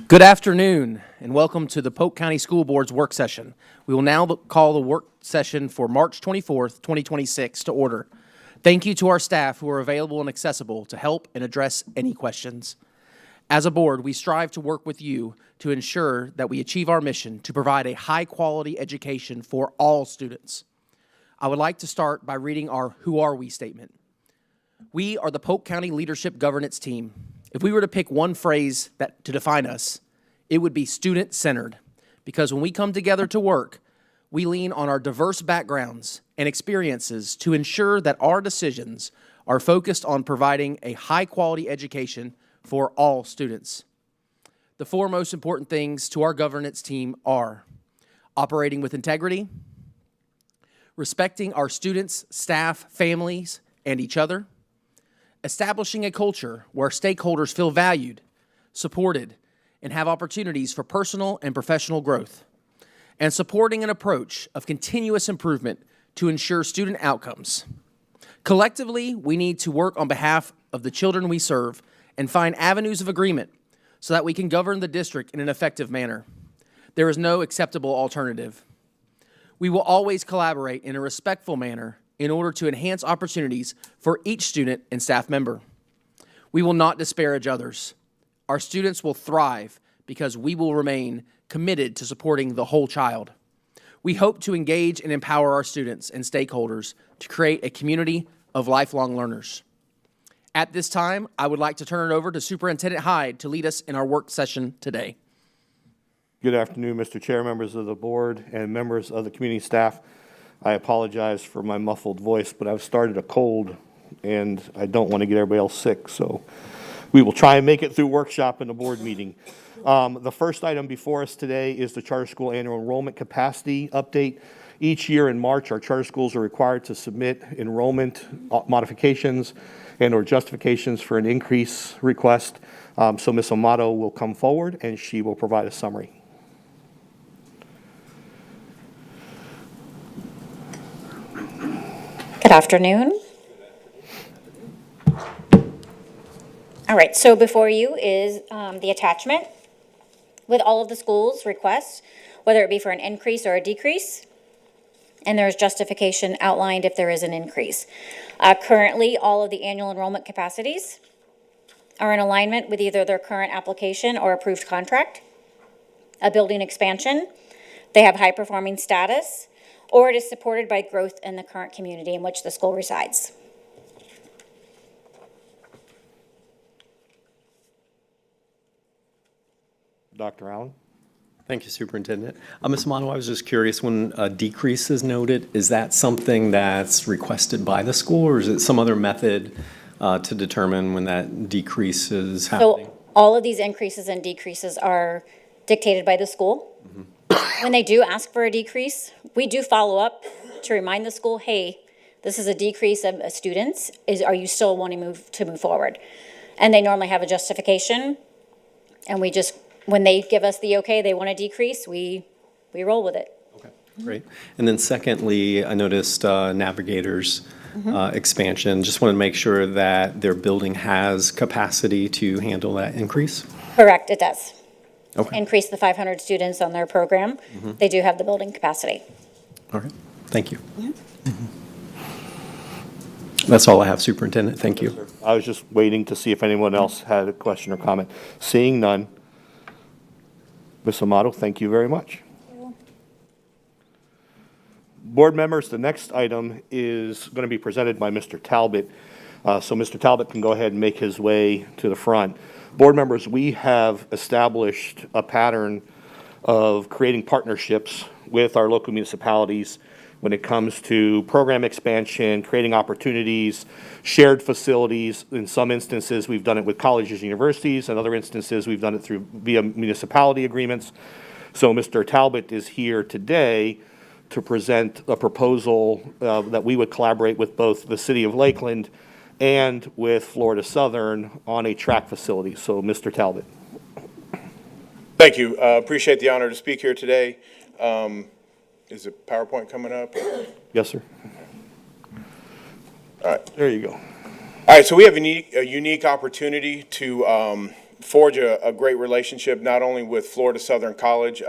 Good afternoon, and welcome to the Polk County School Board's work session. We will now call the work session for March 24th, 2026 to order. Thank you to our staff who are available and accessible to help and address any questions. As a board, we strive to work with you to ensure that we achieve our mission to provide a high-quality education for all students. I would like to start by reading our Who Are We statement. We are the Polk County Leadership Governance Team. If we were to pick one phrase to define us, it would be student-centered, because when we come together to work, we lean on our diverse backgrounds and experiences to ensure that our decisions are focused on providing a high-quality education for all students. The four most important things to our governance team are operating with integrity, respecting our students, staff, families, and each other, establishing a culture where stakeholders feel valued, supported, and have opportunities for personal and professional growth, and supporting an approach of continuous improvement to ensure student outcomes. Collectively, we need to work on behalf of the children we serve and find avenues of agreement so that we can govern the district in an effective manner. There is no acceptable alternative. We will always collaborate in a respectful manner in order to enhance opportunities for each student and staff member. We will not disparage others. Our students will thrive because we will remain committed to supporting the whole child. We hope to engage and empower our students and stakeholders to create a community of lifelong learners. At this time, I would like to turn it over to Superintendent Hyde to lead us in our work session today. Good afternoon, Mr. Chair, members of the board, and members of the community staff. I apologize for my muffled voice, but I've started a cold, and I don't want to get everybody else sick, so we will try and make it through workshop and the board meeting. The first item before us today is the charter school annual enrollment capacity update. Each year in March, our charter schools are required to submit enrollment modifications and or justifications for an increase request. So Ms. Amato will come forward and she will provide a summary. Good afternoon. All right, so before you is the attachment with all of the schools' requests, whether it be for an increase or a decrease, and there's justification outlined if there is an increase. Currently, all of the annual enrollment capacities are in alignment with either their current application or approved contract, a building expansion, they have high-performing status, or it is supported by growth in the current community in which the school resides. Dr. Allen? Thank you, Superintendent. Ms. Amato, I was just curious, when a decrease is noted, is that something that's requested by the school, or is it some other method to determine when that decrease is happening? So all of these increases and decreases are dictated by the school. Mm-hmm. When they do ask for a decrease, we do follow up to remind the school, hey, this is a decrease of students. Are you still wanting to move forward? And they normally have a justification, and we just, when they give us the okay, they want to decrease, we roll with it. Okay, great. And then secondly, I noticed Navigators expansion. Just want to make sure that their building has capacity to handle that increase? Correct, it does. Okay. Increase the 500 students on their program. Mm-hmm. They do have the building capacity. All right, thank you. Yeah. Mm-hmm. That's all I have, Superintendent. Thank you. I was just waiting to see if anyone else had a question or comment. Seeing none, Ms. Amato, thank you very much. Board members, the next item is going to be presented by Mr. Talbot. So Mr. Talbot can go ahead and make his way to the front. Board members, we have established a pattern of creating partnerships with our local municipalities when it comes to program expansion, creating opportunities, shared facilities. In some instances, we've done it with colleges and universities. In other instances, we've done it via municipality agreements. So Mr. Talbot is here today to present a proposal that we would collaborate with both the City of Lakeland and with Florida Southern on a track facility. So Mr. Talbot. Thank you. Appreciate the honor to speak here today. Is the PowerPoint coming up? Yes, sir. All right. There you go. All right, so we have a unique opportunity to forge a great relationship, not only with Florida Southern College.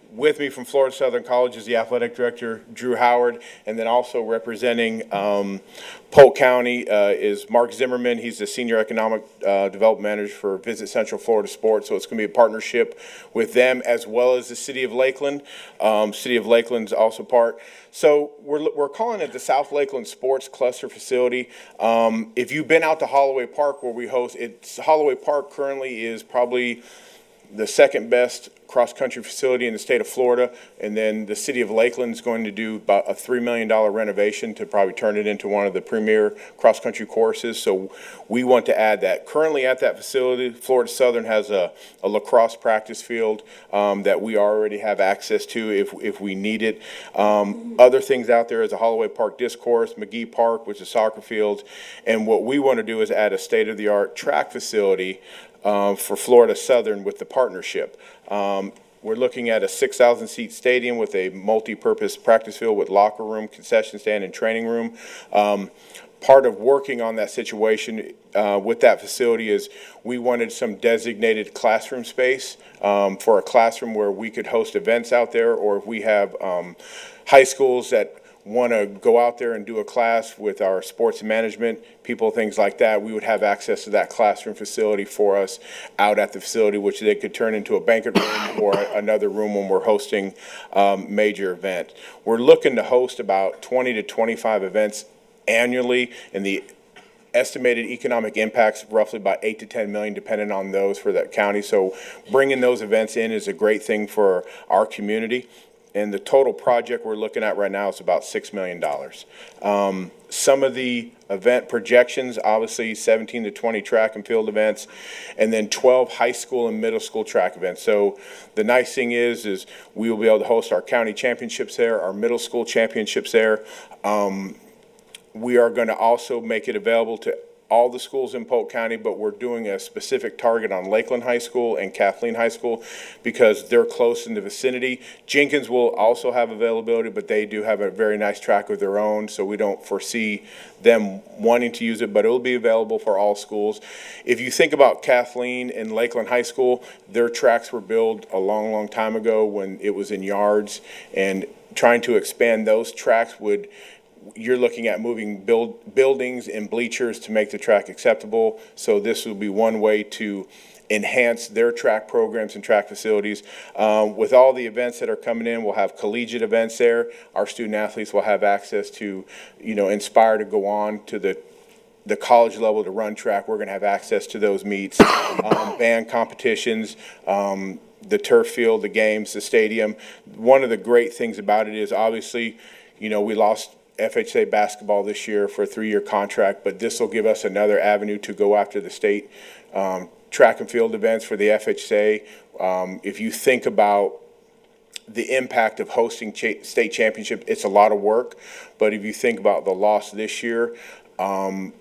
With me from Florida Southern College is the athletic director, Drew Howard, and then also representing Polk County is Mark Zimmerman. He's the Senior Economic Development Manager for Visit Central Florida Sports, so it's going to be a partnership with them as well as the City of Lakeland. City of Lakeland's also part. So we're calling it the South Lakeland Sports Cluster Facility. If you've been out to Holloway Park where we host, Holloway Park currently is probably the second best cross-country facility in the state of Florida, and then the city of Lakeland is going to do about a $3 million renovation to probably turn it into one of the premier cross-country courses. So we want to add that. Currently at that facility, Florida Southern has a lacrosse practice field that we already have access to if we need it. Other things out there is a Holloway Park disc course, McGee Park, which is soccer fields, and what we want to do is add a state-of-the-art track facility for Florida Southern with the partnership. We're looking at a 6,000 seat stadium with a multi-purpose practice field with locker room, concession stand, and training room. Part of working on that situation with that facility is we wanted some designated classroom space for a classroom where we could host events out there, or if we have high schools that want to go out there and do a class with our sports management people, things like that, we would have access to that classroom facility for us out at the facility, which they could turn into a banquet room or another room when we're hosting major event. We're looking to host about 20 to 25 events annually, and the estimated economic impacts roughly about 8 to 10 million, depending on those for that county. So bringing those events in is a great thing for our community. And the total project we're looking at right now is about $6 million. Some of the event projections, obviously 17 to 20 track and field events, and then 12 high school and middle school track events. So the nice thing is we will be able to host our county championships there, our middle school championships there. We are going to also make it available to all the schools in Polk County, but we're doing a specific target on Lakeland High School and Kathleen High School because they're close in the vicinity. Jenkins will also have availability, but they do have a very nice track of their own, so we don't foresee them wanting to use it, but it'll be available for all schools. If you think about Kathleen and Lakeland High School, their tracks were built a long, long time ago when it was in yards, and trying to expand those tracks you're looking at moving buildings and bleachers to make the track acceptable. So this will be one way to enhance their track programs and track facilities. With all the events that are coming in, we'll have collegiate events there. Our student athletes will have access to, inspire to go on to the college level to run track. We're going to have access to those meets, band competitions, the turf field, the games, the stadium. One of the great things about it is obviously, we lost FHA basketball this year for a 3-year contract, but this will give us another avenue to go after the state track and field events for the FHA. If you think about the impact of hosting state championship, it's a lot of work, but if you think about the loss this year,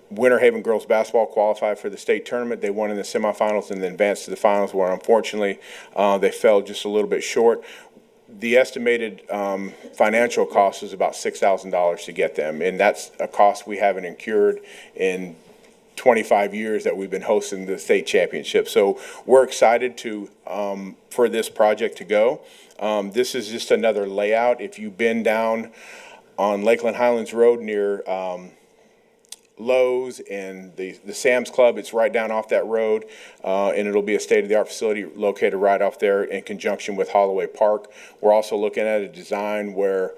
Winter Haven girls basketball qualified for the state tournament. They won in the semifinals and then advanced to the finals, where unfortunately they fell just a little bit short. The estimated financial cost is about $6,000 to get them, and that's a cost we haven't incurred in 25 years that we've been hosting the state championship. So we're excited for this project to go. This is just another layout. If you've been down on Lakeland Highlands Road near Lowe's and the Sam's Club, it's right down off that road, and it'll be a state-of-the-art facility located right off there in conjunction with Holloway Park. We're also looking at a design where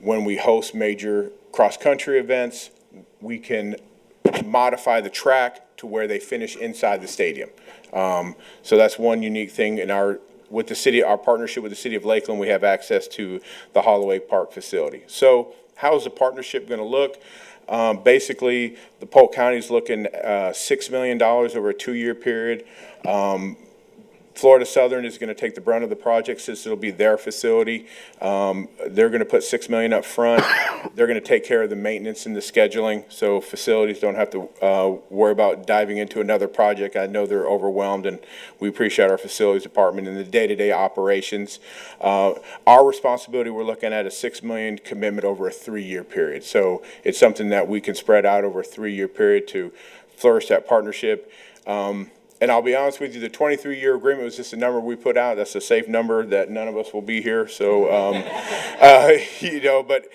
when we host major cross-country events, we can modify the track to where they finish inside the stadium. So that's one unique thing in our partnership with the city of Lakeland. We have access to the Holloway Park facility. So how is the partnership going to look? Basically, the Polk County is looking $6 million over a 2-year period. Florida Southern is going to take the brunt of the project since it'll be their facility. They're going to put $6 million up front. They're going to take care of the maintenance and the scheduling, so facilities don't have to worry about diving into another project. I know they're overwhelmed, and we appreciate our facilities department in the day-to-day operations. Our responsibility, we're looking at a $6 million commitment over a 3-year period. So it's something that we can spread out over a 3-year period to flourish that partnership. And I'll be honest with you, the 23-year agreement was just a number we put out. That's a safe number that none of us will be here. So, but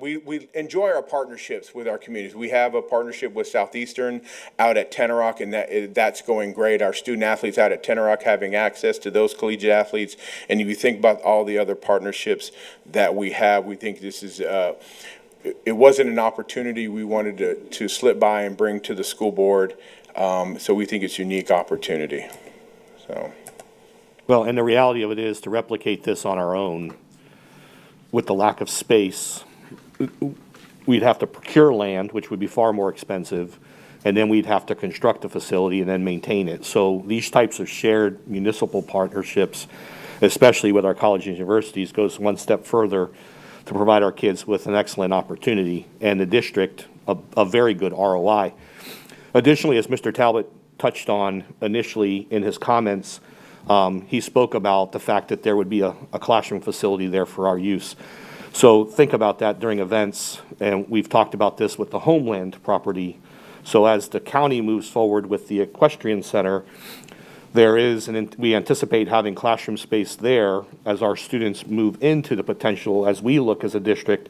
we enjoy our partnerships with our communities. We have a partnership with Southeastern out at Tenorock, and that's going great. Our student athletes out at Tenorock having access to those collegiate athletes. And if you think about all the other partnerships that we have, we think this is, it wasn't an opportunity we wanted to slip by and bring to the school board. So we think it's a unique opportunity. So, Well, and the reality of it is to replicate this on our own with the lack of space, we'd have to procure land, which would be far more expensive, and then we'd have to construct a facility and then maintain it. So these types of shared municipal partnerships, especially with our colleges and universities, goes one step further to provide our kids with an excellent opportunity and the district a very good ROI. Additionally, as Mr. Talbot touched on initially in his comments, he spoke about the fact that there would be a classroom facility there for our use. So think about that during events, and we've talked about this with the Homeland property. So as the county moves forward with the equestrian center, we anticipate having classroom space there as our students move into the potential, as we look as a district,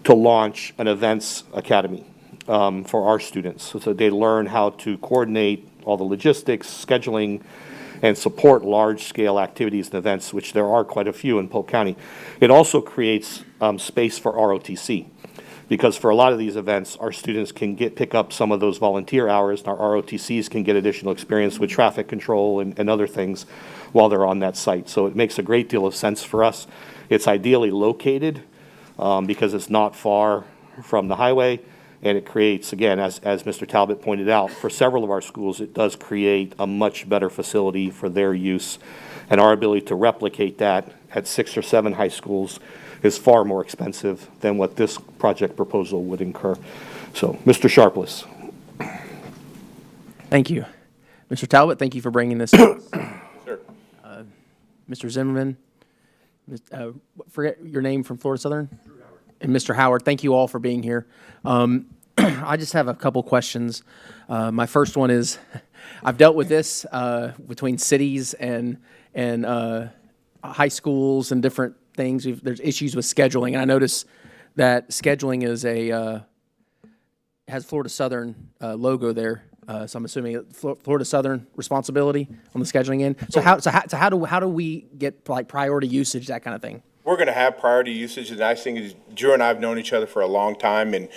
to launch an events academy for our students. So they learn how to coordinate all the logistics, scheduling, and support large-scale activities and events, which there are quite a few in Polk County. It also creates space for ROTC, because for a lot of these events, our students can pick up some of those volunteer hours, and our ROTCs can get additional experience with traffic control and other things while they're on that site. So it makes a great deal of sense for us. It's ideally located because it's not far from the highway. And it creates, again, as Mr. Talbot pointed out, for several of our schools, it does create a much better facility for their use. And our ability to replicate that at 6 or 7 high schools is far more expensive than what this project proposal would incur. So, Mr. Sharpless. Thank you. Mr. Talbot, thank you for bringing this up. sure. Mr. Zimmerman, forget your name from Florida Southern? And Mr. Howard, thank you all for being here. I just have a couple questions. My first one is, I've dealt with this between cities and high schools and different things. There's issues with scheduling, and I notice that scheduling is has Florida Southern logo there. So I'm assuming Florida Southern responsibility on the scheduling end. So how do we get like priority usage, that kind of thing? We're going to have priority usage. The nice thing is Drew and I have known each other for a long time, and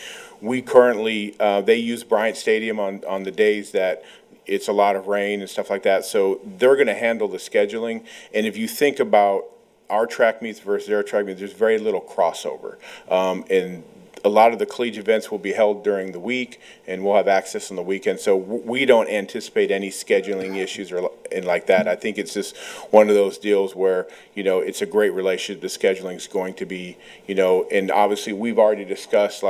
we currently, they use Bryant Stadium on the days that it's a lot of rain and stuff like that. So they're going to handle the scheduling. And if you think about our track meets versus their track meets, there's very little crossover. And a lot of the collegiate events will be held during the week, and we'll have access on the weekend. So we don't anticipate any scheduling issues and like that. I think it's just one of those deals where, it's a great relationship. The scheduling is going to be, and obviously we've already discussed,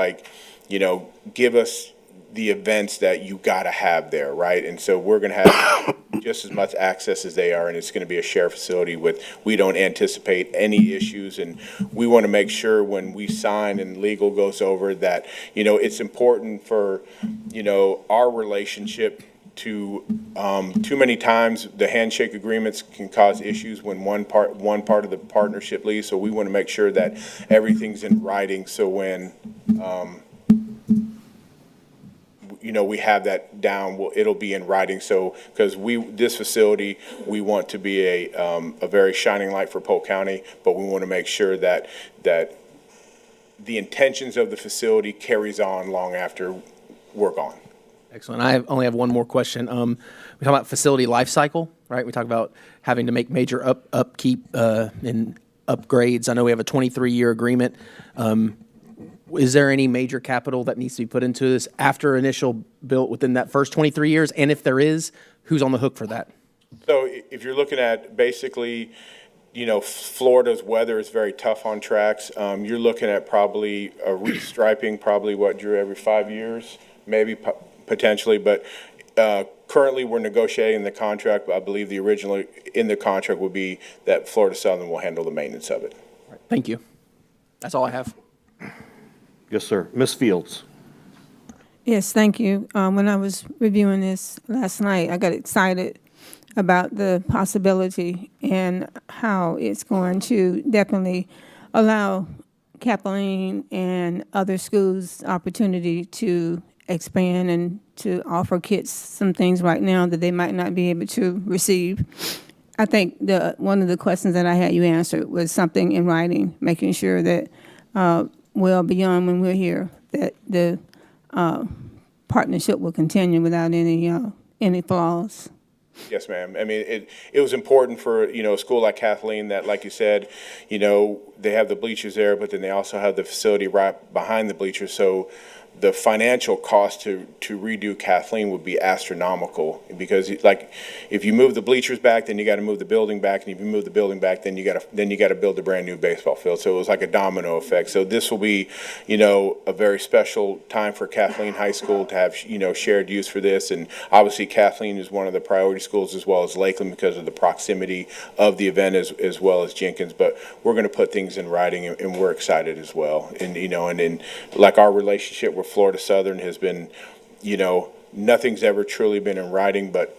give us the events that you got to have there, right? And so we're going to have just as much access as they are, and it's going to be a shared facility we don't anticipate any issues, and we want to make sure when we sign and legal goes over that, it's important for, our relationship to, too many times the handshake agreements can cause issues when one part of the partnership leaves, so we want to make sure that everything's in writing, so when, we have that down, it'll be in writing. So, because this facility, we want to be a very shining light for Polk County, but we want to make sure that the intentions of the facility carries on long after we're gone. Excellent. I only have one more question. We talk about facility life cycle, right? We talk about having to make major upkeep and upgrades. I know we have a 23-year agreement. Is there any major capital that needs to be put into this after initial built within that first 23 years? And if there is, who's on the hook for that? So if you're looking at basically, Florida's weather is very tough on tracks. You're looking at probably a restriping, Drew, every 5 years, maybe potentially. But currently we're negotiating the contract. But I believe the original in the contract would be that Florida Southern will handle the maintenance of it. Thank you. That's all I have. Yes, sir. Ms. Fields. Yes, thank you. When I was reviewing this last night, I got excited about the possibility and how it's going to definitely allow Kathleen and other schools opportunity to expand and to offer kids some things right now that they might not be able to receive. I think one of the questions that I had you answered was something in writing, making sure that well beyond when we're here, that the partnership will continue without any flaws. Yes, ma'am. I mean, it was important for, a school like Kathleen that, like you said, they have the bleachers there, but then they also have the facility right behind the bleachers. So the financial cost to redo Kathleen would be astronomical, because like, if you move the bleachers back, then you got to move the building back, and if you move the building back, then you got to build a brand new baseball field. So it was like a domino effect. So this will be, a very special time for Kathleen High School to have, shared use for this. And obviously Kathleen is one of the priority schools, as well as Lakeland, because of the proximity of the event, as well as Jenkins. But we're going to put things in writing, and we're excited as well. And and like, our relationship with Florida Southern has been, nothing's ever truly been in writing, but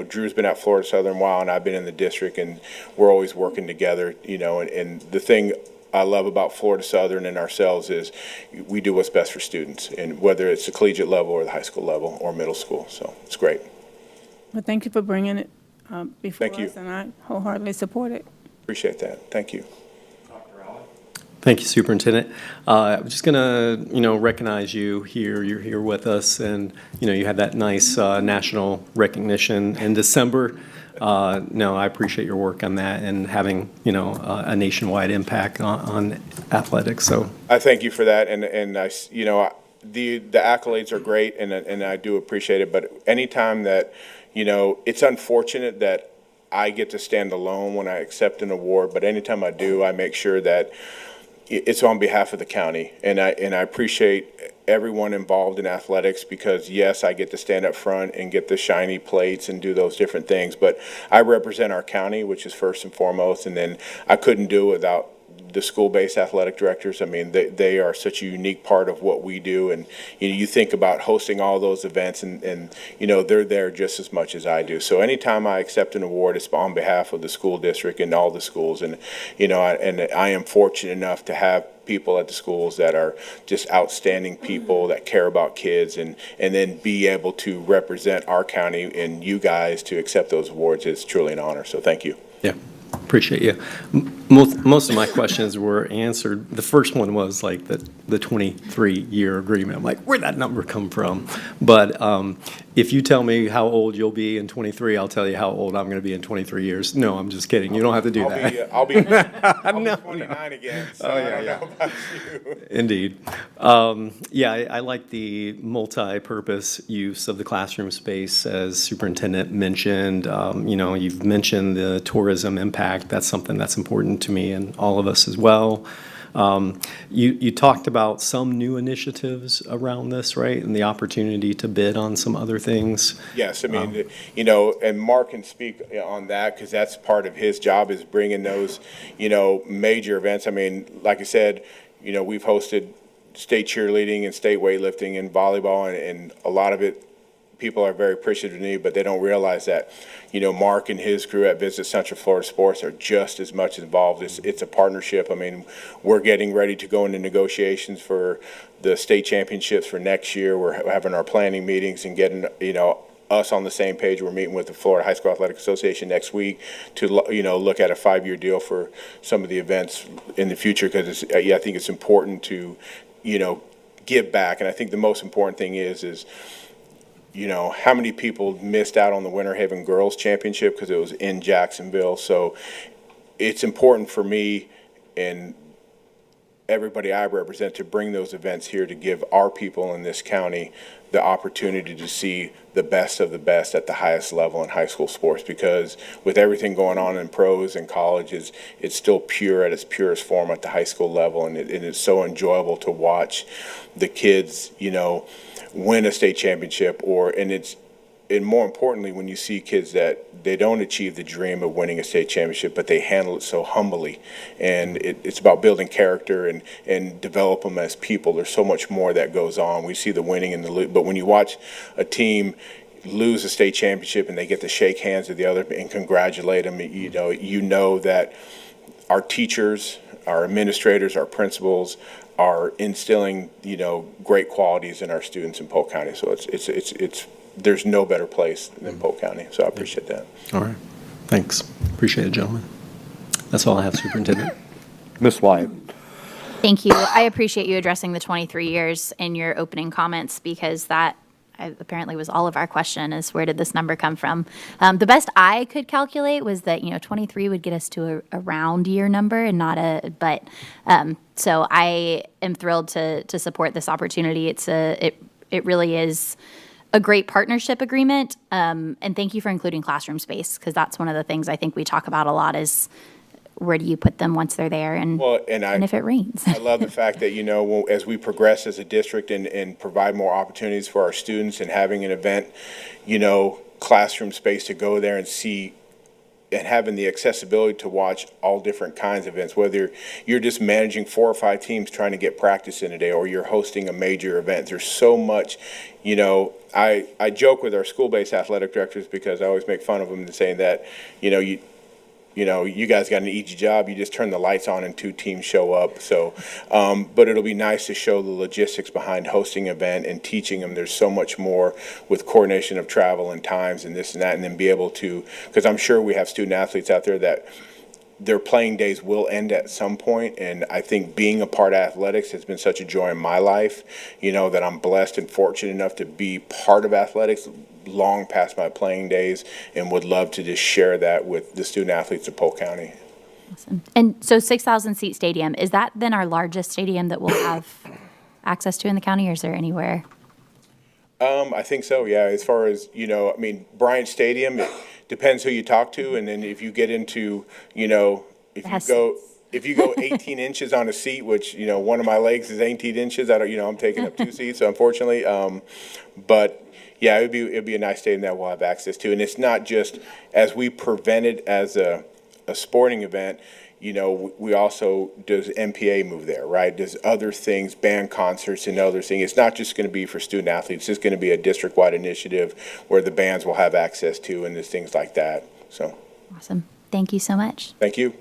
Drew's been at Florida Southern a while, and I've been in the district, and we're always working together, and the thing I love about Florida Southern and ourselves is we do what's best for students, and whether it's the collegiate level or the high school level or middle school. So it's great. Well, thank you for bringing it before Thank you. us, and I wholeheartedly support it. Appreciate that. Thank you. Thank you, Superintendent. I'm just going to, recognize you here. You're here with us, and, you had that nice national recognition in December. No, I appreciate your work on that and having, a nationwide impact on athletics. So I thank you for that, and I, the accolades are great, and I do appreciate it. But anytime that, it's unfortunate that I get to stand alone when I accept an award, but anytime I do, I make sure that it's on behalf of the county, and I appreciate everyone involved in athletics, because yes, I get to stand up front and get the shiny plates and do those different things, but I represent our county, which is first and foremost, and then I couldn't do it without the school-based athletic directors. I mean, they are such a unique part of what we do, and you think about hosting all those events, and they're there just as much as I do. So anytime I accept an award, it's on behalf of the school district and all the schools, and I am fortunate enough to have people at the schools that are just outstanding people that care about kids, and then be able to represent our county and you guys to accept those awards is truly an honor. So thank you. yeah, appreciate you. Most of my questions were answered. The first one was like the 23-year agreement. I'm like, where'd that number come from? But if you tell me how old you'll be in 23, I'll tell you how old I'm going to be in 23 years. No, I'm just kidding. You don't have to do that. I'll be 29 again. So I don't know about you. Indeed. Yeah, I like the multi-purpose use of the classroom space, as Superintendent mentioned. You've mentioned the tourism impact. That's something that's important to me and all of us as well. You talked about some new initiatives around this, right? And the opportunity to bid on some other things. Yes, I mean, and Mark can speak on that, because that's part of his job, is bringing those, major events. I mean, like I said, we've hosted state cheerleading and state weightlifting and volleyball, and a lot of it, people are very appreciative of me, but they don't realize that, Mark and his crew at Visit Central Florida Sports are just as much involved. It's a partnership. I mean, we're getting ready to go into negotiations for the state championships for next year. We're having our planning meetings and getting, us on the same page. We're meeting with the Florida High School Athletic Association next week to, look at a 5-year deal for some of the events in the future, because I think it's important to, give back. And I think the most important thing is how many people missed out on the Winter Haven Girls Championship because it was in Jacksonville. So it's important for me and everybody I represent to bring those events here, to give our people in this county the opportunity to see the best of the best at the highest level in high school sports, because with everything going on in pros and colleges, it's still pure at its purest form at the high school level, and it's so enjoyable to watch the kids, win a state championship, and and more importantly, when you see kids that they don't achieve the dream of winning a state championship, but they handle it so humbly, and it's about building character and develop them as people. There's so much more that goes on. We see the winning and the but when you watch a team lose a state championship and they get to shake hands with the other and congratulate them, you know that our teachers, our administrators, our principals are instilling, great qualities in our students in Polk County. So it's there's no better place than Polk County. So I appreciate that. All right. Thanks. Appreciate it, gentlemen. That's all I have, Superintendent. Ms. Wyatt. Thank you. I appreciate you addressing the 23 years in your opening comments, because that apparently was all of our question, is where did this number come from? The best I could calculate was that, 23 would get us to a round year number and not so I am thrilled to support this opportunity. It really is a great partnership agreement. And thank you for including classroom space, because that's one of the things I think we talk about a lot is, where do you put them once they're there, and if it rains? I love the fact that, as we progress as a district and provide more opportunities for our students and having an event, classroom space to go there and see, and having the accessibility to watch all different kinds of events, whether you're just managing 4 or 5 teams trying to get practice in a day, or you're hosting a major event. There's so much, I joke with our school-based athletic directors, because I always make fun of them and saying that, you guys got an easy job. You just turn the lights on and 2 teams show up. So, but it'll be nice to show the logistics behind hosting an event and teaching them. There's so much more with coordination of travel and times and this and that, and then be able to, because I'm sure we have student athletes out there that their playing days will end at some point, and I think being a part of athletics has been such a joy in my life, that I'm blessed and fortunate enough to be part of athletics long past my playing days, and would love to just share that with the student athletes of Polk County. Awesome. And so 6,000 seat stadium, is that then our largest stadium that we'll have access to in the county, or is there anywhere? I think so, yeah. As far as, Bryant Stadium, it depends who you talk to, and then if you get into, if you go 18 inches on a seat, which, one of my legs is 18 inches, I'm taking up 2 seats, unfortunately. But yeah, it'd be a nice stadium that we'll have access to. And it's not just, as we prevent it as a sporting event, we also, does MPA move there, right? Does other things, band concerts and other things. It's not just going to be for student athletes. It's going to be a district-wide initiative where the bands will have access to, and there's things like that. So. Awesome. Thank you so much. Thank you.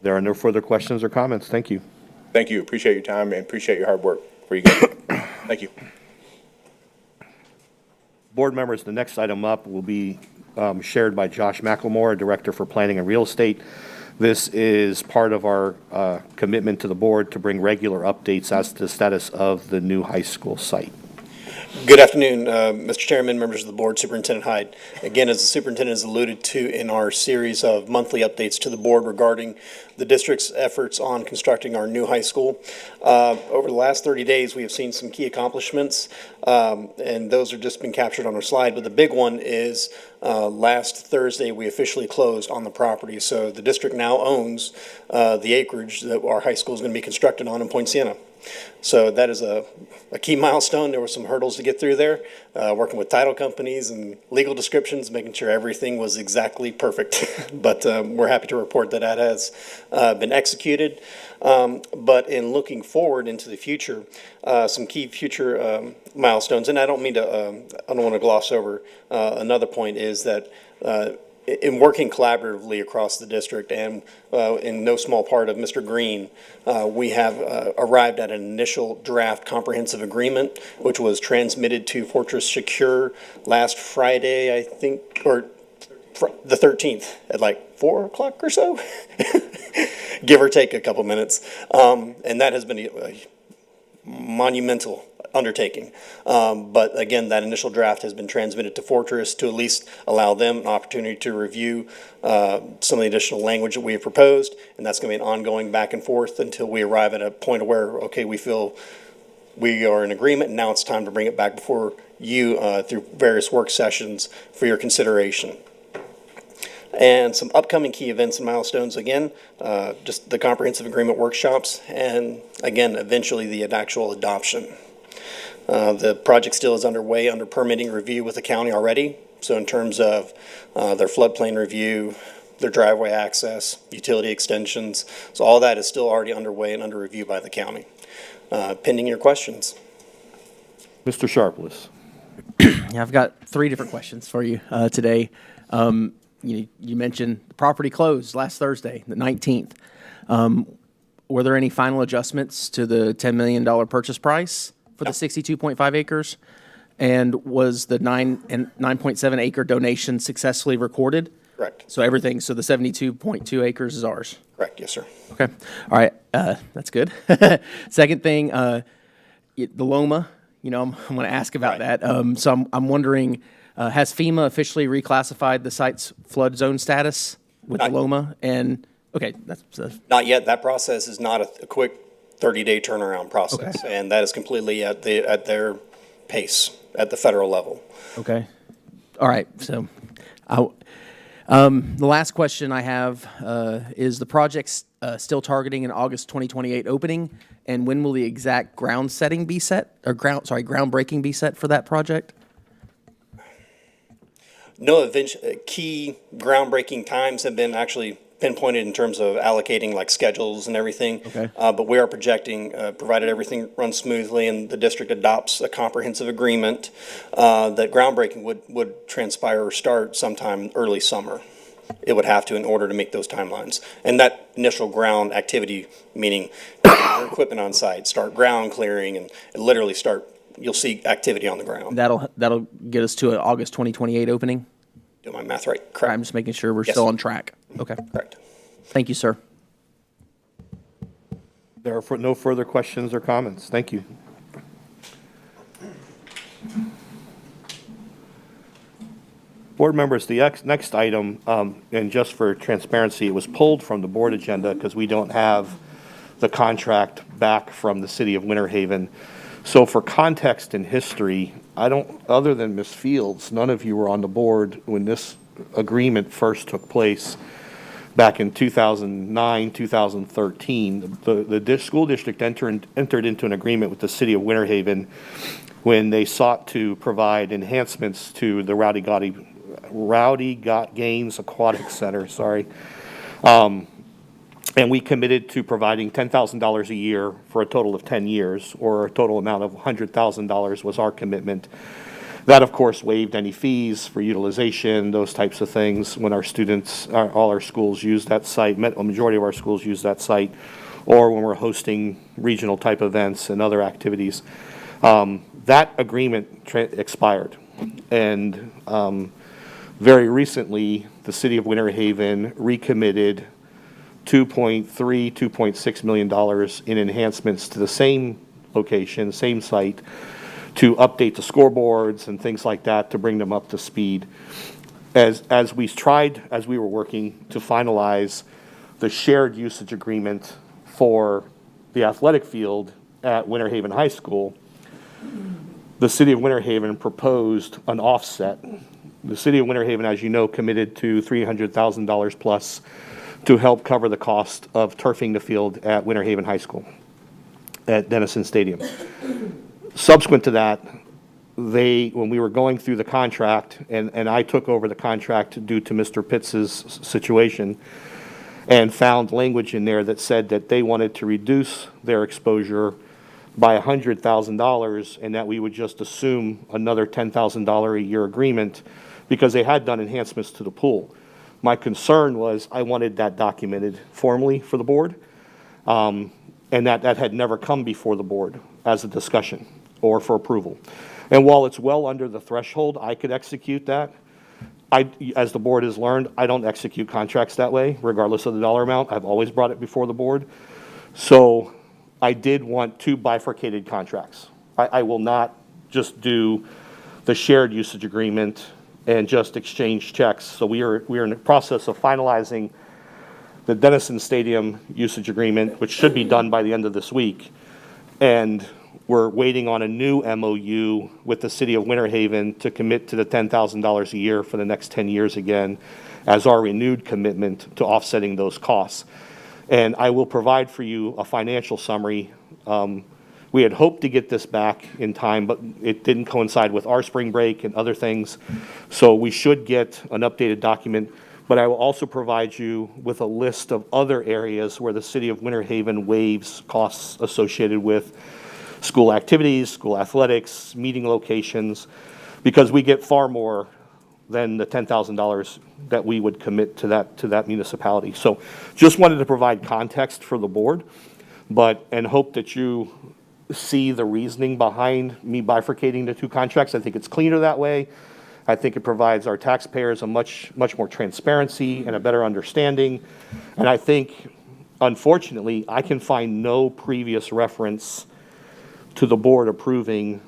There are no further questions or comments. Thank you. Thank you. Appreciate your time and appreciate your hard work for you guys. Thank you. Board members, the next item up will be shared by Josh McLemore, Director for Planning and Real Estate. This is part of our commitment to the board to bring regular updates as to the status of the new high school site. Good afternoon, Mr. Chairman, members of the board, Superintendent Hyde. Again, as the superintendent has alluded to in our series of monthly updates to the board regarding the district's efforts on constructing our new high school, over the last 30 days, we have seen some key accomplishments, and those have just been captured on our slide. But the big one is last Thursday, we officially closed on the property. So the district now owns the acreage that our high school is going to be constructed on in Point Siena. So that is a key milestone. There were some hurdles to get through there, working with title companies and legal descriptions, making sure everything was exactly perfect. But we're happy to report that that has been executed. But in looking forward into the future, some key future milestones, and I don't want to gloss over another point, is that in working collaboratively across the district, and in no small part of Mr. Green, we have arrived at an initial draft comprehensive agreement, which was transmitted to Fortress Secure last Friday, I think, or the 13th at like 4 o'clock or so, give or take a couple minutes. And that has been a monumental undertaking. But again, that initial draft has been transmitted to Fortress to at least allow them an opportunity to review some of the additional language that we have proposed, and that's going to be an ongoing back and forth until we arrive at a point of where, okay, we feel we are in agreement, and now it's time to bring it back before you through various work sessions for your consideration. And some upcoming key events and milestones, again, just the comprehensive agreement workshops, and again, eventually the actual adoption. The project still is underway under permitting review with the county already. So in terms of their floodplain review, their driveway access, utility extensions, so all that is still already underway and under review by the county. Pending your questions. Mr. Sharpless. Yeah, I've got three different questions for you today. You mentioned the property closed last Thursday, the 19th. Were there any final adjustments to the $10 million purchase price for the 62.5 acres? And was the 9.7 acre donation successfully recorded? Correct. So everything, so the 72.2 acres is ours? Correct, yes, sir. Okay, all right, that's good. Second thing, the Loma, I'm going to ask about Right. that. So I'm wondering, has FEMA officially reclassified the site's flood zone status with the Not- Loma? And, okay, that's, Not yet. That process is not a quick 30-day turnaround process. Okay. And that is completely at their pace at the federal level. okay. All right, so the last question I have is the project still targeting an August 2028 opening? And when will the exact ground setting be set, or groundbreaking be set for that project? No key groundbreaking times have been actually pinpointed in terms of allocating like schedules and everything. Okay. But we are projecting, provided everything runs smoothly and the district adopts a comprehensive agreement, that groundbreaking would transpire or start sometime early summer. It would have to in order to make those timelines. And that initial ground activity, meaning your equipment on site, start ground clearing and literally you'll see activity on the ground. That'll get us to an August 2028 opening? Do my math right? I'm Correct. just making sure we're Yes. still on track. Okay. Correct. Thank you, sir. There are no further questions or comments. Thank you. Board members, the next item, and just for transparency, it was pulled from the board agenda because we don't have the contract back from the city of Winter Haven. So for context and history, other than Ms. Fields, none of you were on the board when this agreement first took place back in 2009, 2013. The school district entered into an agreement with the city of Winter Haven when they sought to provide enhancements to the Rowdy Gaines Aquatic Center, and we committed to providing $10,000 a year for a total of 10 years, or a total amount of $100,000 was our commitment. That, of course, waived any fees for utilization, those types of things, when our students, all our schools use that site, a majority of our schools use that site, or when we're hosting regional type events and other activities. That agreement expired. And very recently, the city of Winter Haven recommitted $2.6 million in enhancements to the same location, same site, to update the scoreboards and things like that to bring them up to speed. As we were working to finalize the shared usage agreement for the athletic field at Winter Haven High School, the city of Winter Haven proposed an offset. The city of Winter Haven, as you know, committed to $300,000 plus to help cover the cost of turfing the field at Winter Haven High School at Denison Stadium. Subsequent to that, when we were going through the contract, and I took over the contract due to Mr. Pitts's situation, and found language in there that said that they wanted to reduce their exposure by $100,000, and that we would just assume another $10,000 a year agreement because they had done enhancements to the pool. My concern was I wanted that documented formally for the board, and that had never come before the board as a discussion or for approval. And while it's well under the threshold, I could execute that. As the board has learned, I don't execute contracts that way, regardless of the dollar amount. I've always brought it before the board. So I did want two bifurcated contracts. I will not just do the shared usage agreement and just exchange checks. So we are in the process of finalizing the Denison Stadium usage agreement, which should be done by the end of this week. And we're waiting on a new MOU with the city of Winter Haven to commit to the $10,000 a year for the next 10 years again as our renewed commitment to offsetting those costs. And I will provide for you a financial summary We had hoped to get this back in time, but it didn't coincide with our spring break and other things. So we should get an updated document, but I will also provide you with a list of other areas where the city of Winter Haven waives costs associated with school activities, school athletics, meeting locations, because we get far more than the $10,000 that we would commit to that municipality. So just wanted to provide context for the board, and hope that you see the reasoning behind me bifurcating the two contracts. I think it's cleaner that way. I think it provides our taxpayers a much more transparency and a better understanding. And I think, unfortunately, I can find no previous reference to the board approving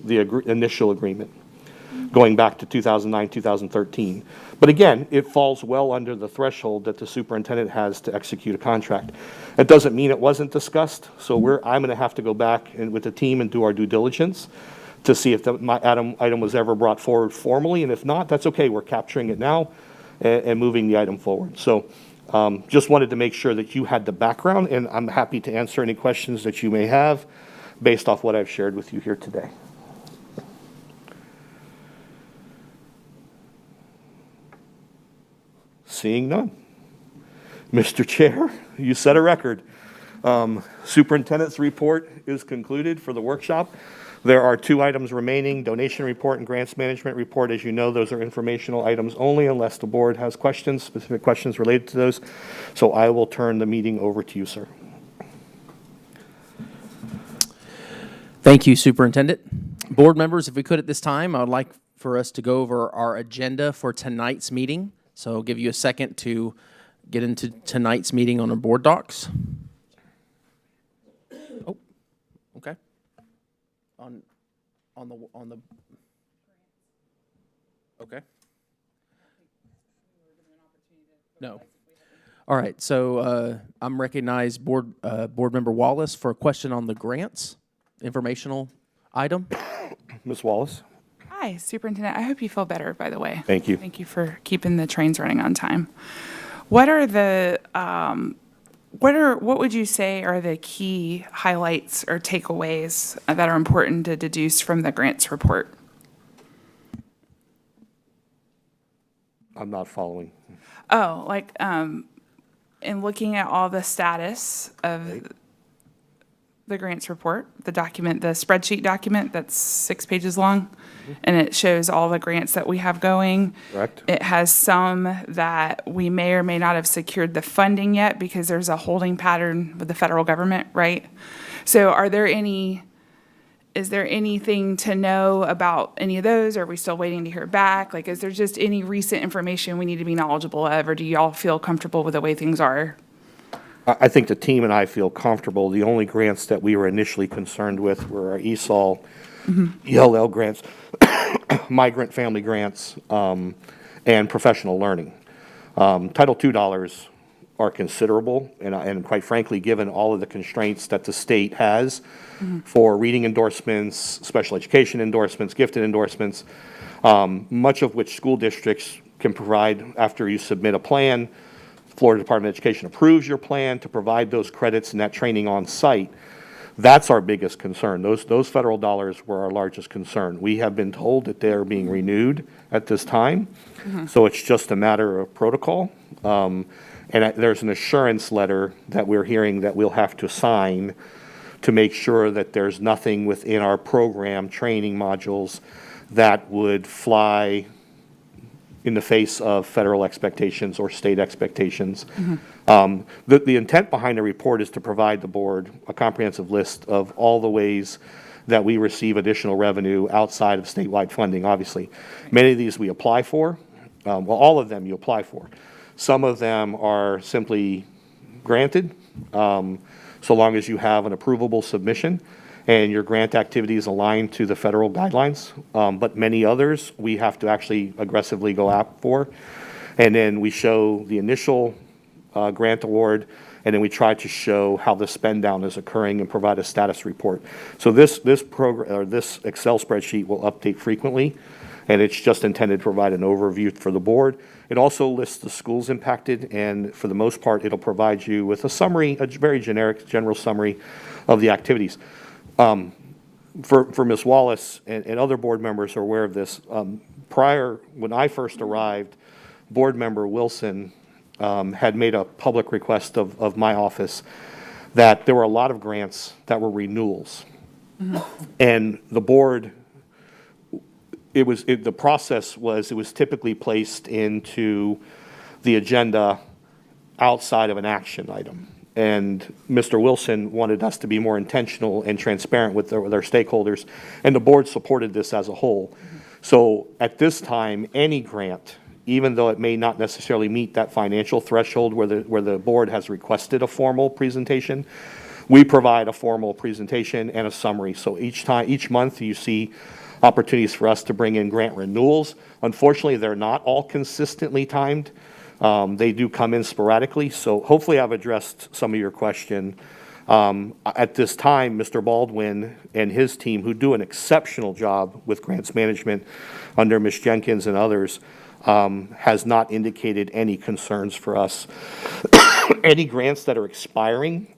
the initial agreement going back to 2009, 2013. But again, it falls well under the threshold that the superintendent has to execute a contract. That doesn't mean it wasn't discussed, so I'm gonna have to go back and with the team and do our due diligence to see if my item was ever brought forward formally, and if not, that's okay, we're capturing it now and moving the item forward. So just wanted to make sure that you had the background, and I'm happy to answer any questions that you may have based off what I've shared with you here today. Seeing none. Mr. Chair, you set a record. Superintendent's report is concluded for the workshop. There are 2 items remaining, donation report and grants management report. As you know, those are informational items only unless the board has questions, specific questions related to those. So I will turn the meeting over to you, sir. Thank you, Superintendent. Board members, if we could at this time, I would like for us to go over our agenda for tonight's meeting. So I'll give you a second to get into tonight's meeting on our board docs. Oh, okay. On the. Okay. No. All right. So I'm recognized board member Wallace for a question on the grants informational item. Ms. Wallace. Hi, Superintendent. I hope you feel better, by the way. Thank you. Thank you for keeping the trains running on time. What are the, what would you say are the key highlights or takeaways that are important to deduce from the grants report? I'm not following. Oh, like, in looking at all the status of the grants report, the document, the spreadsheet document that's 6 pages long, and it shows all the grants that we have going. Correct. It has some that we may or may not have secured the funding yet because there's a holding pattern with the federal government, right? So is there anything to know about any of those? Are we still waiting to hear back? Like, is there just any recent information we need to be knowledgeable of, or do y'all feel comfortable with the way things are? I think the team and I feel comfortable. The only grants that we were initially concerned with were our ESOL, ELL grants, migrant family grants, and professional learning. Title II dollars are considerable, and quite frankly, given all of the constraints that the state has for reading endorsements, special education endorsements, gifted endorsements, much of which school districts can provide after you submit a plan. Florida Department of Education approves your plan to provide those credits and that training on site. That's our biggest concern. Those federal dollars were our largest concern. We have been told that they are being renewed at this time, so it's just a matter of protocol. And there's an assurance letter that we're hearing that we'll have to sign to make sure that there's nothing within our program training modules that would fly in the face of federal expectations or state expectations. The intent behind the report is to provide the board a comprehensive list of all the ways that we receive additional revenue outside of statewide funding, obviously. Many of these we apply for. Well, all of them you apply for. Some of them are simply granted, so long as you have an approvable submission and your grant activities align to the federal guidelines. But many others, we have to actually aggressively go out for. And then we show the initial grant award, and then we try to show how the spend down is occurring and provide a status report. So this program, or this Excel spreadsheet will update frequently, and it's just intended to provide an overview for the board. It also lists the schools impacted, and for the most part, it'll provide you with a summary, a very generic, general summary of the activities. For Ms. Wallace and other board members are aware of this, when I first arrived, Board Member Wilson had made a public request of my office that there were a lot of grants that were renewals. And the board, the process was, it was typically placed into the agenda outside of an action item. And Mr. Wilson wanted us to be more intentional and transparent with our stakeholders, and the board supported this as a whole. So at this time, any grant, even though it may not necessarily meet that financial threshold where the board has requested a formal presentation, we provide a formal presentation and a summary. So each month you see opportunities for us to bring in grant renewals. Unfortunately, they're not all consistently timed. They do come in sporadically, so hopefully I've addressed some of your question. At this time, Mr. Baldwin and his team, who do an exceptional job with grants management under Ms. Jenkins and others, has not indicated any concerns for us. Any grants that are expiring,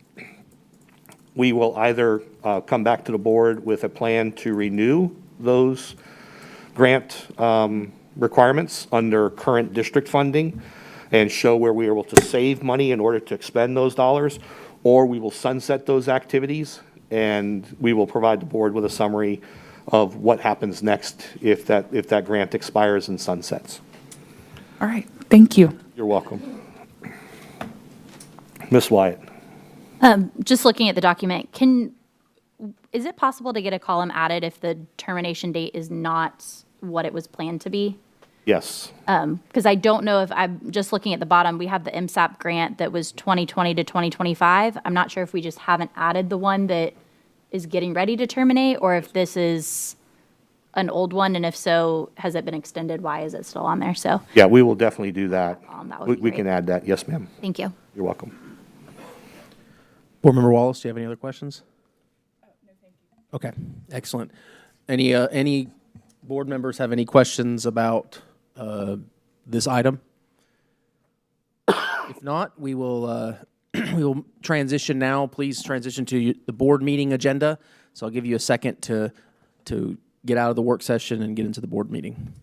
we will either come back to the board with a plan to renew those grant requirements under current district funding and show where we are able to save money in order to expend those dollars, or we will sunset those activities, and we will provide the board with a summary of what happens next if that grant expires and sunsets. All right, thank you. You're welcome. Ms. Wyatt. Just looking at the document, is it possible to get a column added if the termination date is not what it was planned to be? Yes. Because I don't know if I'm just looking at the bottom, we have the MSAP grant that was 2020 to 2025. I'm not sure if we just haven't added the one that is getting ready to terminate, or if this is an old one, and if so, has it been extended? Why is it still on there? So Yeah, we will definitely do that. That would be We can great. add that. Yes, ma'am. Thank you. You're welcome. Board Member Wallace, do you have any other questions? No, thank you. Okay, excellent. Any board members have any questions about this item? If not, we will we will transition now. Please transition to the board meeting agenda. So I'll give you a second to get out of the work session and get into the board meeting.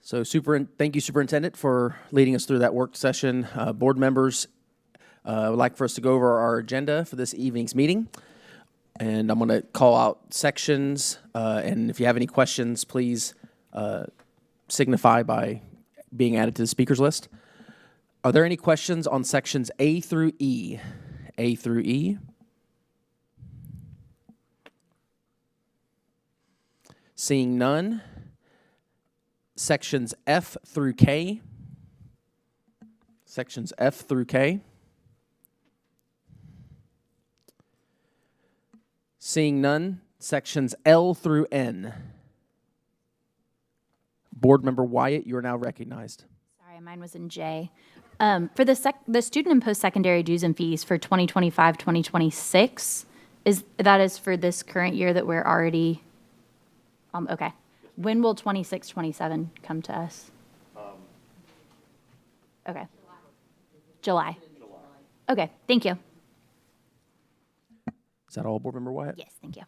So thank you, Superintendent, for leading us through that work session. Board members, I would like for us to go over our agenda for this evening's meeting. And I'm going to call out sections, and if you have any questions, please signify by being added to the speakers list. Are there any questions on sections A through E? A through E? Seeing none. Sections F through K. Sections F through K. Seeing none. Sections L through N. Board Member Wyatt, you are now recognized. Sorry, mine was in J. For the student and post-secondary dues and fees for 2025, 2026, is for this current year that we're already, okay. When will 26, 27 come to us? Okay. July. Okay, thank you. Is that all, Board Member Wyatt? Yes, thank you.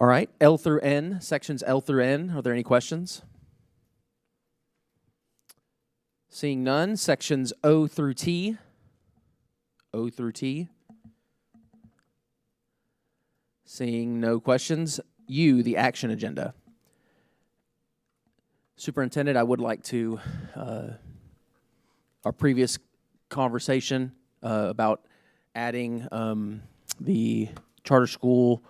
All right, L through N, sections L through N. Are there any questions? Seeing none, sections O through T. O through T. Seeing no questions, U, the action agenda. Superintendent, I would like to, our previous conversation about adding the charter school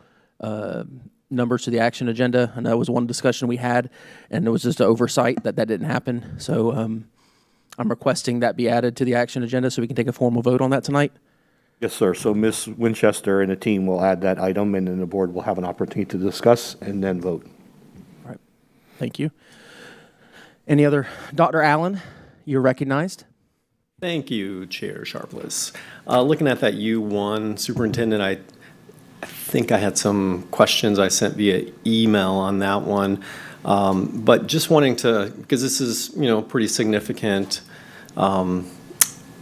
numbers to the action agenda. I know that was one discussion we had, and it was just an oversight that didn't happen. So I'm requesting that be added to the action agenda so we can take a formal vote on that tonight. Yes, sir. So Ms. Winchester and the team will add that item, and then the board will have an opportunity to discuss and then vote. All right. Thank you. Any other? Dr. Allen, you're recognized. Thank you, Chair Sharpless. Looking at that U1, Superintendent, I think I had some questions I sent via email on that one. But just wanting to, because this is, pretty significant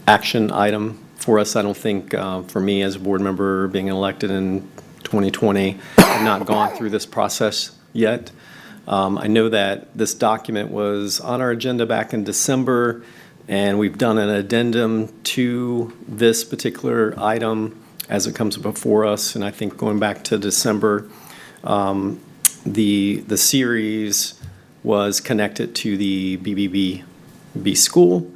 action item for us. I don't think, for me as a board member being elected in 2020, I've not gone through this process yet. I know that this document was on our agenda back in December, and we've done an addendum to this particular item as it comes before us. And I think going back to December, the series was connected to the BBB school.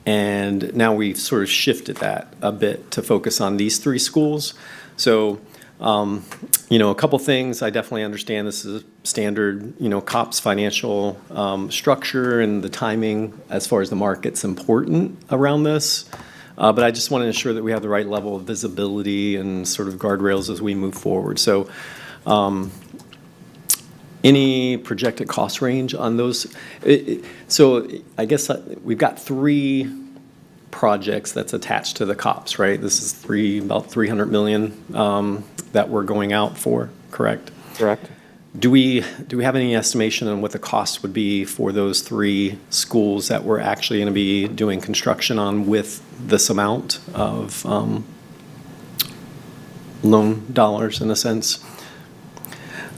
And now we've sort of shifted that a bit to focus on these three schools. So, a couple things. I definitely understand this is a standard, COPS financial structure, and the timing as far as the market's important around this. But I just want to ensure that we have the right level of visibility and sort of guardrails as we move forward. So, any projected cost range on those? So I guess we've got three projects that's attached to the COPS, right? This is about $300 million that we're going out for, correct? Correct. Do we have any estimation on what the cost would be for those three schools that we're actually going to be doing construction on with this amount of loan dollars, in a sense?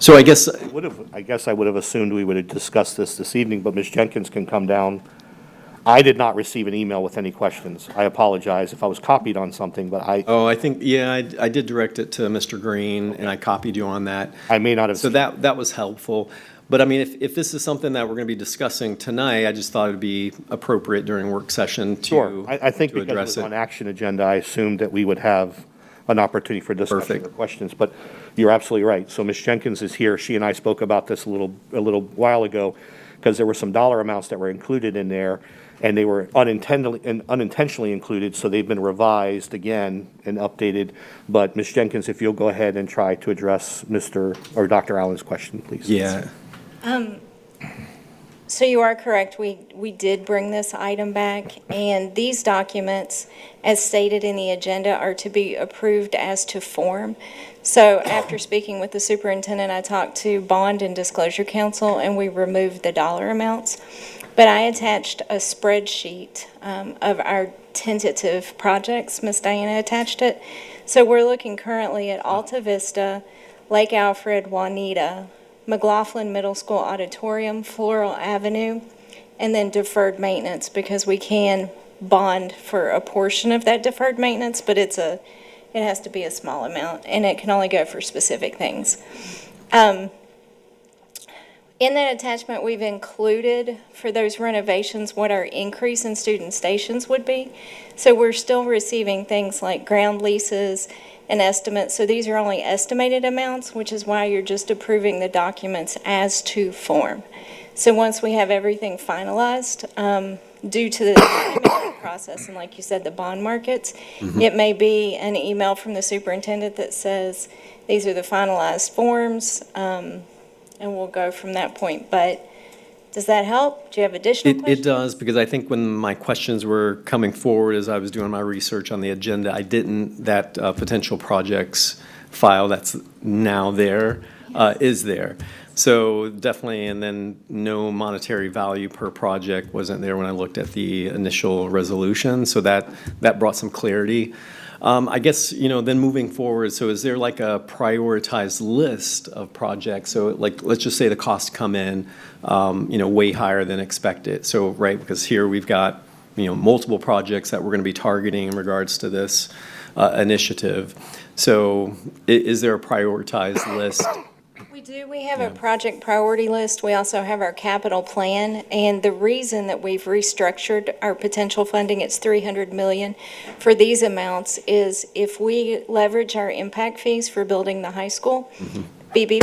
So I guess I would have assumed we would have discussed this evening, but Ms. Jenkins can come down. I did not receive an email with any questions. I apologize if I was copied on something, but I think, I did direct it to Mr. Green, and I copied you on that. I may not have. So that was helpful. But I mean, if this is something that we're going to be discussing tonight, I just thought it'd be appropriate during work session Sure. I think to because address it was it. on action agenda, I assumed that we would have an opportunity for discussion Perfect. or questions, but you're absolutely right. So Ms. Jenkins is here. She and I spoke about this a little while ago, because there were some dollar amounts that were included in there, and they were unintentionally included, so they've been revised again and updated. But Ms. Jenkins, if you'll go ahead and try to address Dr. Allen's question, please. Yeah. So you are correct, we did bring this item back, and these documents, as stated in the agenda, are to be approved as to form. So after speaking with the superintendent, I talked to Bond and Disclosure Council, and we removed the dollar amounts. But I attached a spreadsheet of our tentative projects. Ms. Diana attached it. So we're looking currently at Alta Vista, Lake Alfred, Juanita, McLaughlin Middle School Auditorium, Floral Avenue, and then deferred maintenance, because we can bond for a portion of that deferred maintenance, but it has to be a small amount, and it can only go for specific things. In that attachment, we've included for those renovations what our increase in student stations would be. So we're still receiving things like ground leases and estimates. So these are only estimated amounts, which is why you're just approving the documents as to form. So once we have everything finalized, due to the timing process, and like you said, the bond markets, it may be an email from the superintendent that says, these are the finalized forms, and we'll go from that point. But does that help? Do you have additional questions? It does, because I think when my questions were coming forward as I was doing my research on the agenda, that potential projects file that's now there is there. So definitely, and then no monetary value per project wasn't there when I looked at the initial resolution. So that brought some clarity. I guess, then moving forward, so is there like a prioritized list of projects? So like, let's just say the costs come in, way higher than expected. So, right, because here we've got, multiple projects that we're going to be targeting in regards to this initiative. So is there a prioritized list? We do. We have a project priority list. We also have our capital plan. And the reason that we've restructured our potential funding, it's $300 million for these amounts, is if we leverage our impact fees for building the high school, BBB,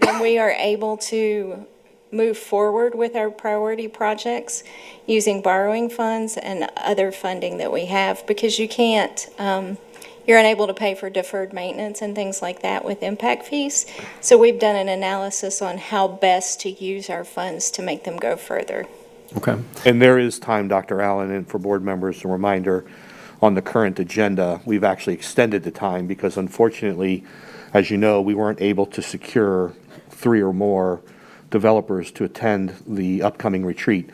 then we are able to move forward with our priority projects using borrowing funds and other funding that we have, because you can't, you're unable to pay for deferred maintenance and things like that with impact fees. So we've done an analysis on how best to use our funds to make them go further. Okay. And there is time, Dr. Allen, and for board members, a reminder, on the current agenda, we've actually extended the time because unfortunately, as you know, we weren't able to secure 3 or more developers to attend the upcoming retreat.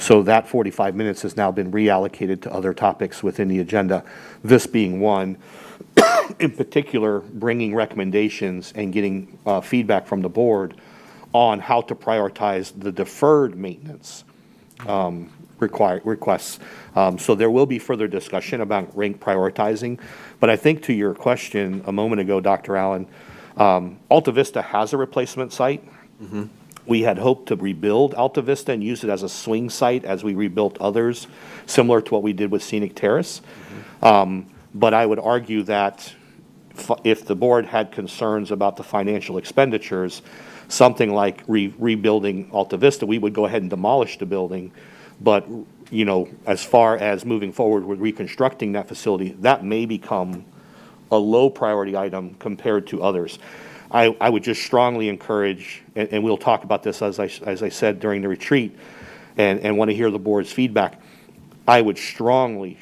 So that 45 minutes has now been reallocated to other topics within the agenda, this being one. In particular, bringing recommendations and getting feedback from the board on how to prioritize the deferred maintenance requests. So there will be further discussion about rank prioritizing. But I think to your question a moment ago, Dr. Allen, Alta Vista has a replacement site. We had hoped to rebuild Alta Vista and use it as a swing site as we rebuilt others, similar to what we did with Scenic Terrace. But I would argue that if the board had concerns about the financial expenditures, something like rebuilding Alta Vista, we would go ahead and demolish the building. But, you know, as far as moving forward with reconstructing that facility, that may become a low priority item compared to others. I would just strongly encourage, and we'll talk about this as I said during the retreat, and want to hear the board's feedback. I would strongly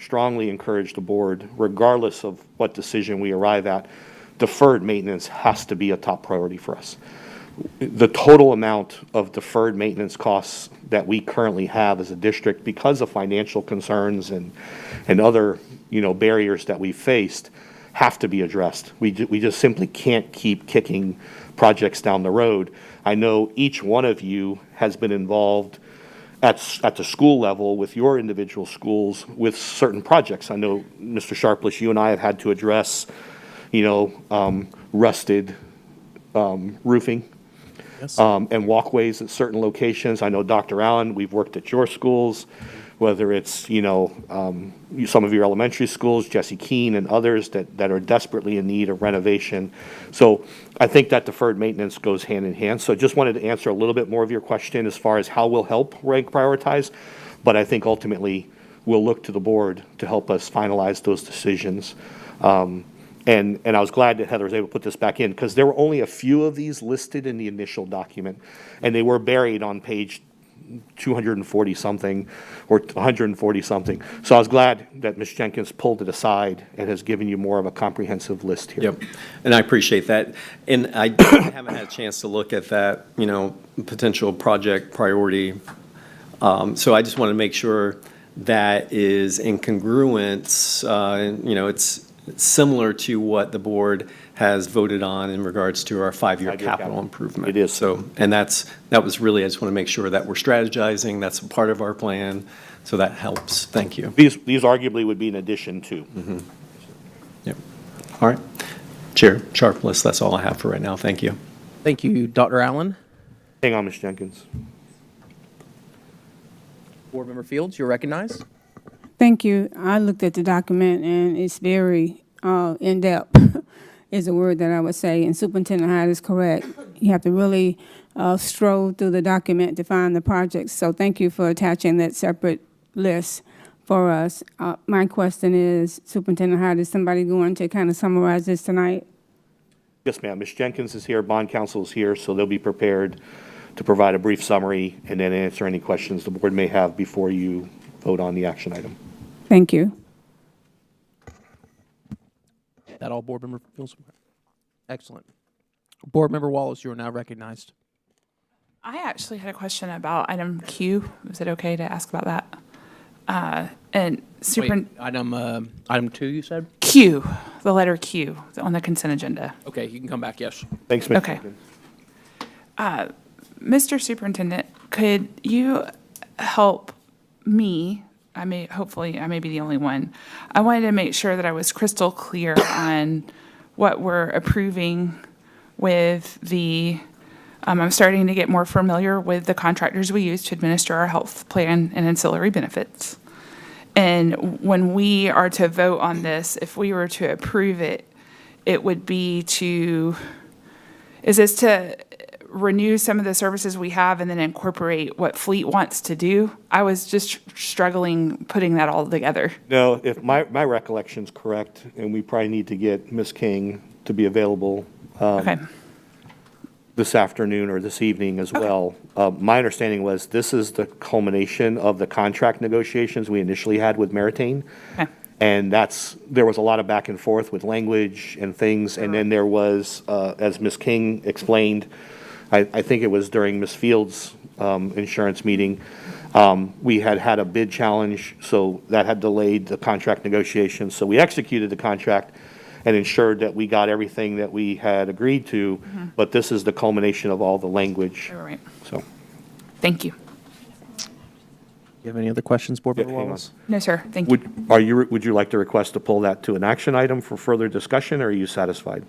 encourage the board, regardless of what decision we arrive at, deferred maintenance has to be a top priority for us. The total amount of deferred maintenance costs that we currently have as a district, because of financial concerns and other, you know, barriers that we've faced, have to be addressed. We just simply can't keep kicking projects down the road. I know each one of you has been involved at the school level with your individual schools with certain projects. I know, Mr. Sharpless, you and I have had to address, you know, rusted roofing. Yes. And walkways at certain locations. I know, Dr. Allen, we've worked at your schools, whether it's, you know, some of your elementary schools, Jesse Keene and others that are desperately in need of renovation. So I think that deferred maintenance goes hand in hand. So I just wanted to answer a little bit more of your question as far as how we'll help rank prioritize. But I think ultimately we'll look to the board to help us finalize those decisions. And I was glad that Heather was able to put this back in, because there were only a few of these listed in the initial document, and they were buried on page 240 something or 140 something. So I was glad that Ms. Jenkins pulled it aside and has given you more of a comprehensive list here. Yep, and I appreciate that. And I haven't had a chance to look at that, you know, potential project priority. So I just want to make sure that is in congruence, you know, it's similar to what the board has voted on in regards to our five-year capital improvement. It is. So, and that was really, I just want to make sure that we're strategizing, that's a part of our plan, so that helps. Thank you. These arguably would be in addition to. Yep. All right. Chair Sharpless, that's all I have for right now. Thank you. Thank you, Dr. Allen. Hang on, Ms. Jenkins. Board Member Fields, you're recognized. Thank you. I looked at the document, and it's very in-depth, is a word that I would say, and Superintendent Hyde is correct. You have to really stroll through the document to find the projects, so thank you for attaching that separate list for us. My question is, Superintendent Hyde, is somebody going to kind of summarize this tonight? Yes, ma'am. Ms. Jenkins is here, bond counsel is here, so they'll be prepared to provide a brief summary and then answer any questions the board may have before you vote on the action item. Thank you. That all, Board Member Fields? Excellent. Board Member Wallace, you are now recognized. I actually had a question about item Q. Is it okay to ask about that? And Wait, item 2, you said? Q, the letter Q on the consent agenda. Okay, you can come back, yes. Thanks, Ms. Okay. Jenkins. Mr. Superintendent, could you help me? Hopefully I may be the only one. I wanted to make sure that I was crystal clear on what we're approving with the, I'm starting to get more familiar with the contractors we use to administer our health plan and ancillary benefits. And when we are to vote on this, if we were to approve it, it would be is this to renew some of the services we have and then incorporate what Fleet wants to do? I was just struggling putting that all together. No, if my recollection's correct, and we probably need to get Ms. King to be available Okay. this afternoon or this evening as well. My understanding was this is the culmination of the contract negotiations we initially had with Meritain. Okay. And there was a lot of back and forth with language and things. And then there was, as Ms. King explained, I think it was during Ms. Fields' insurance meeting, We had had a bid challenge, so that had delayed the contract negotiations. So we executed the contract and ensured that we got everything that we had agreed to, but this is the culmination of all the language. All right. So, Thank you. You have any other questions, Board Member hang on. Wallace? No, sir. Thank you. would you like to request to pull that to an action item for further discussion, or are you satisfied?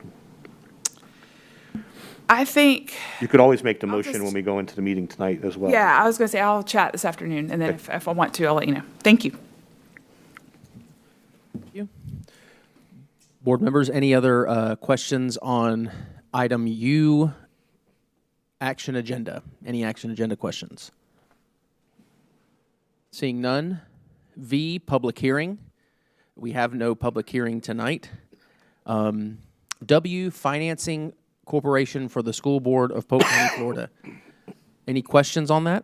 I think, You could always make the I'll motion just- when we go into the meeting tonight as well. yeah, I was going to say I'll chat this afternoon, and then if I want to, I'll let you know. Thank you. Board members, any other questions on item U, action agenda? Any action agenda questions? Seeing none. V, public hearing. We have no public hearing tonight. W, financing corporation for the school board of Polk County, Florida. Any questions on that?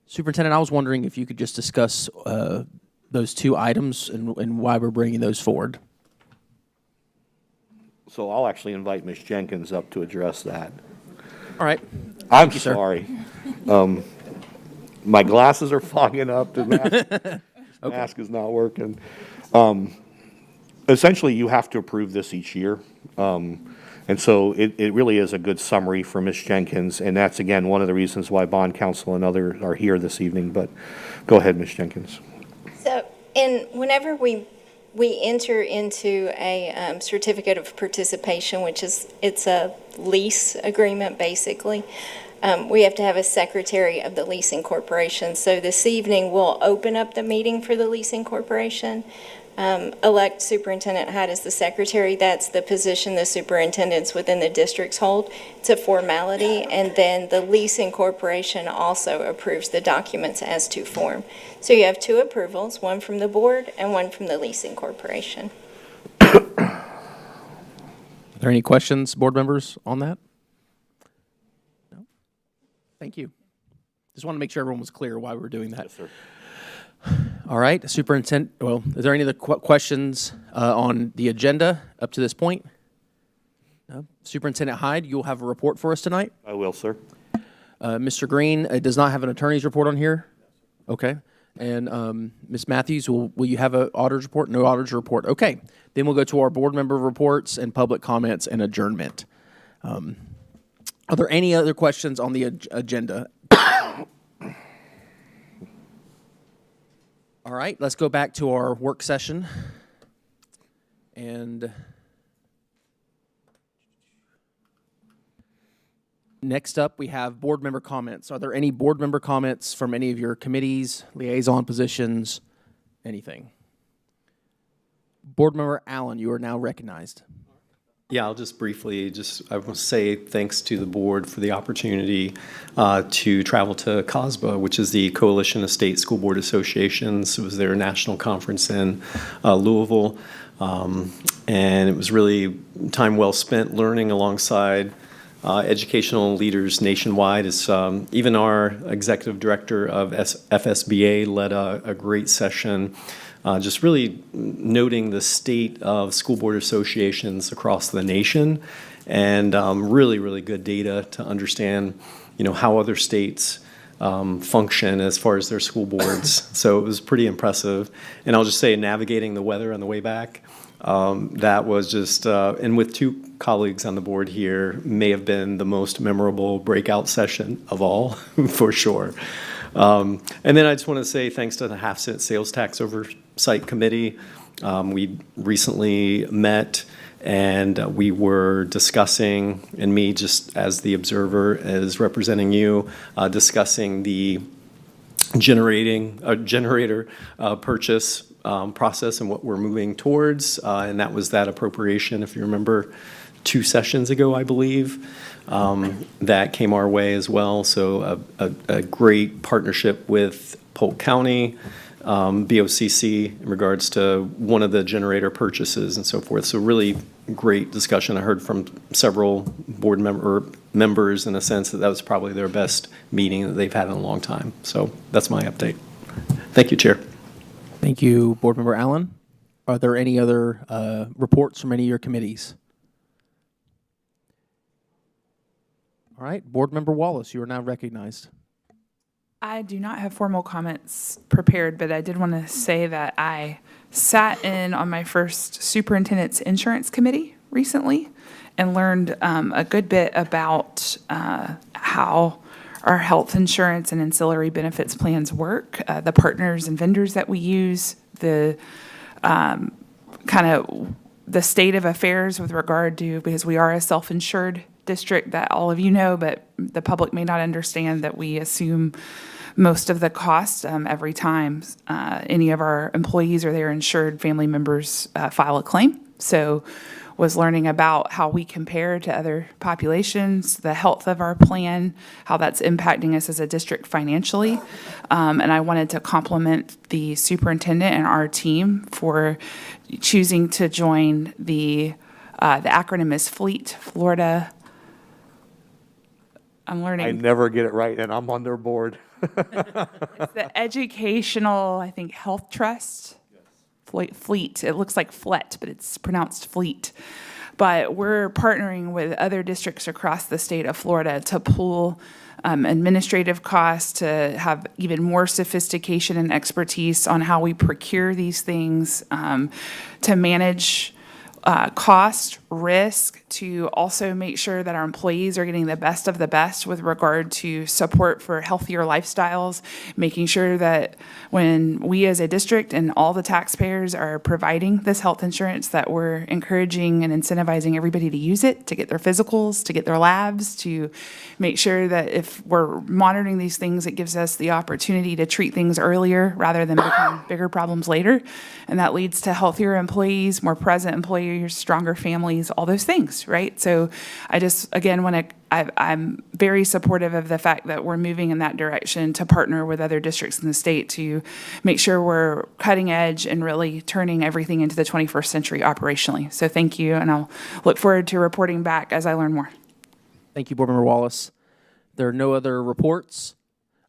Superintendent, I was wondering if you could just discuss those two items and why we're bringing those forward. So I'll actually invite Ms. Jenkins up to address that. All right. I'm you, sir. sorry. My glasses are fogging up. The mask is not working. Essentially, you have to approve this each year. And so it really is a good summary for Ms. Jenkins, and that's, again, one of the reasons why bond counsel and others are here this evening. But go ahead, Ms. Jenkins. So, whenever we enter into a certificate of participation, which is, it's a lease agreement, basically, we have to have a secretary of the leasing corporation. So this evening, we'll open up the meeting for the leasing corporation, elect Superintendent Hyde as the secretary. That's the position the superintendents within the districts hold. It's a formality, and then the leasing corporation also approves the documents as to form. So you have two approvals, one from the board and one from the leasing corporation. Are there any questions, board members, on that? No? Thank you. Just want to make sure everyone was clear why we were doing that. Yes, sir. All right, Superintendent, well, is there any other questions on the agenda up to this point? No? Superintendent Hyde, you'll have a report for us tonight? I will, sir. Mr. Green does not have an attorney's report on here? Okay. And Ms. Matthews, will you have an auditor's report? No auditor's report. Okay. Then we'll go to our board member reports and public comments and adjournment. Are there any other questions on the agenda? All right, let's go back to our work session. And next up, we have board member comments. Are there any board member comments from any of your committees, liaison positions, anything? Board member Allen, you are now recognized. Yeah, I'll just briefly, I want to say thanks to the board for the opportunity to travel to COSBA, which is the Coalition of State School Board Associations. It was their national conference in Louisville, and it was really time well spent learning alongside educational leaders nationwide. Even our executive director of FSBA led a great session, just really noting the state of school board associations across the nation, and really, really good data to understand, how other states function as far as their school boards. So it was pretty impressive. And I'll just say, navigating the weather on the way back, that was just, and with two colleagues on the board here, may have been the most memorable breakout session of all, for sure. And then I just want to say thanks to the half-cent sales tax oversight committee. We recently met, and we were discussing, and me just as the observer, as representing you, discussing the generator purchase process and what we're moving towards. And that was that appropriation, if you remember, 2 sessions ago, I believe, that came our way as well. So a great partnership with Polk County, BOCC in regards to one of the generator purchases and so forth. So really great discussion. I heard from several board members in a sense that was probably their best meeting that they've had in a long time. So that's my update. Thank you, Chair. Thank you, Board Member Allen. Are there any other reports from any of your committees? All right, Board Member Wallace, you are now recognized. I do not have formal comments prepared, but I did want to say that I sat in on my first superintendent's insurance committee recently and learned a good bit about how our health insurance and ancillary benefits plans work, the partners and vendors that we use, the kind of the state of affairs with regard to, because we are a self-insured district that all of you know, but the public may not understand that we assume most of the cost every time any of our employees or their insured family members file a claim. So was learning about how we compare to other populations, the health of our plan, how that's impacting us as a district financially. And I wanted to compliment the superintendent and our team for choosing to join the acronym is FLEET, Florida. I'm learning. I never get it right, and I'm on their board. It's the Educational, I think, Health Trust. Fleet. It looks like FLET, but it's pronounced Fleet. But we're partnering with other districts across the state of Florida to pool administrative costs, to have even more sophistication and expertise on how we procure these things, to manage cost, risk, to also make sure that our employees are getting the best of the best with regard to support for healthier lifestyles, making sure that when we as a district and all the taxpayers are providing this health insurance, that we're encouraging and incentivizing everybody to use it, to get their physicals, to get their labs, to make sure that if we're monitoring these things, it gives us the opportunity to treat things earlier rather than become bigger problems later. And that leads to healthier employees, more present employees, stronger families, all those things, right? So I just, again, I'm very supportive of the fact that we're moving in that direction to partner with other districts in the state to make sure we're cutting edge and really turning everything into the 21st century operationally. So thank you, and I'll look forward to reporting back as I learn more. Thank you, Board Member Wallace. There are no other reports.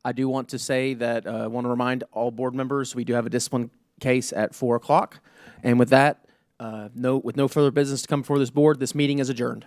I do want to say that I want to remind all board members we do have a discipline case at 4 o'clock. And with that, with no further business to come before this board, this meeting is adjourned.